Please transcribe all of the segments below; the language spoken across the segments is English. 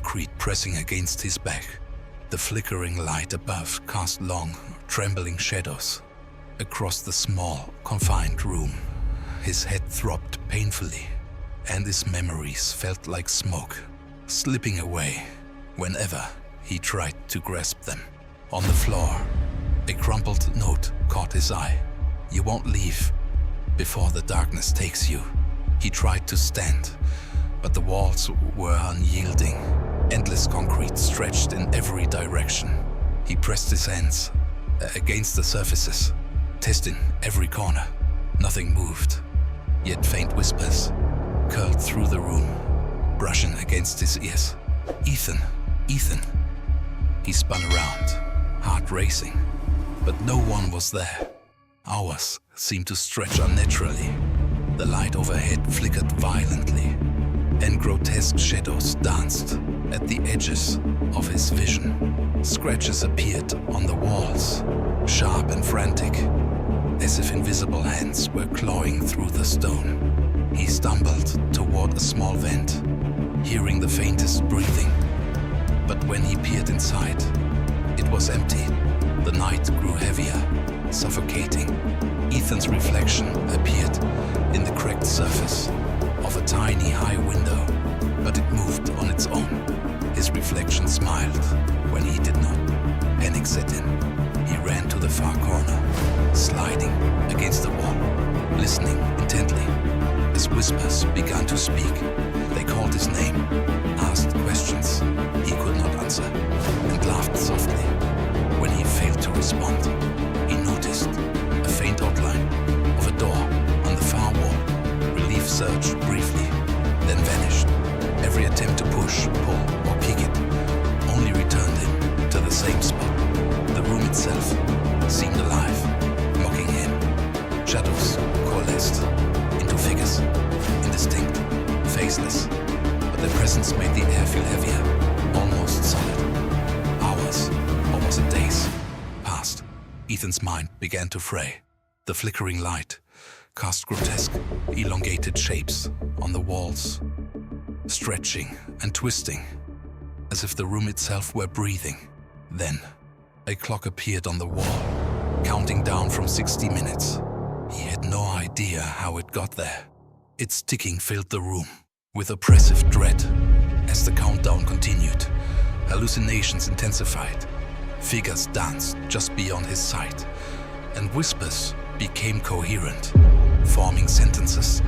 concrete pressing against his back. The flickering light above cast long, trembling shadows across the small, confined room. His head throbbed painfully, and his memories felt like smoke, slipping away whenever he tried to grasp them. On the floor, a crumpled note caught his eye. "You won't leave before the darkness takes you." He tried to stand, but the walls were unyielding. Endless concrete stretched in every direction. He pressed his hands against the surfaces, testing every corner. Nothing moved, yet faint whispers curled through the room, brushing against his ears. "Ethan, Ethan." He spun around, heart racing, but no one was there. Hours seemed to stretch unnaturally. The light overhead flickered violently, and grotesque shadows danced at the edges of his vision. Scratches appeared on the walls, sharp and frantic, as if invisible hands were clawing through the stone. He stumbled toward a small vent, hearing the faintest breathing. But when he peered inside, it was empty. The night grew heavier, suffocating. Ethan's reflection appeared in the cracked surface of a tiny high window, but it moved on its own. His reflection smiled when he did not. Panic set in. He ran to the far corner, sliding against the wall, listening intently as whispers began to speak. They called his name, asked questions he could not answer, and laughed softly. When he failed to respond, he noticed a faint outline of a door on the far wall. Relief surged briefly, then vanished. Every attempt to push, pull, or kick it only returned him to the same spot. The room itself seemed alive, mocking him. Shadows coalesced into figures, indistinct, faceless, but their presence made the air feel heavier, almost solid. Hours, or was it days, passed. Ethan's mind began to fray. The flickering light cast grotesque, elongated shapes on the walls, stretching and twisting, as if the room itself were breathing. Then, a clock appeared on the wall, counting down from 60 minutes. He had no idea how it got there. Its ticking filled the room with oppressive dread. As the countdown continued, hallucinations intensified. Figures danced just beyond his sight, and whispers became coherent, forming sentences.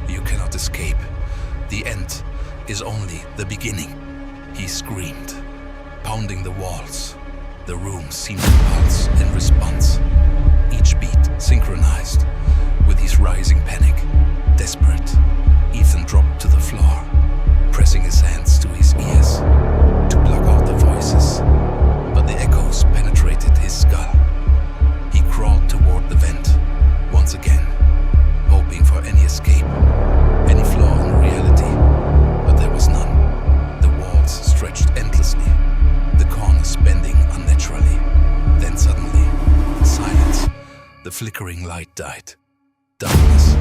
"You cannot escape. The end is only the beginning," he screamed, pounding the walls. The room seemed to pulse in response, each beat synchronized with his rising panic. Desperate, Ethan dropped to the floor, pressing his hands to his ears to block out the voices, but the echoes penetrated his skull. He crawled toward the vent once again, hoping for any escape, any flaw in reality, but there was none. The walls stretched endlessly, the corners bending unnaturally. Then suddenly, silence. The flickering light died. Darkness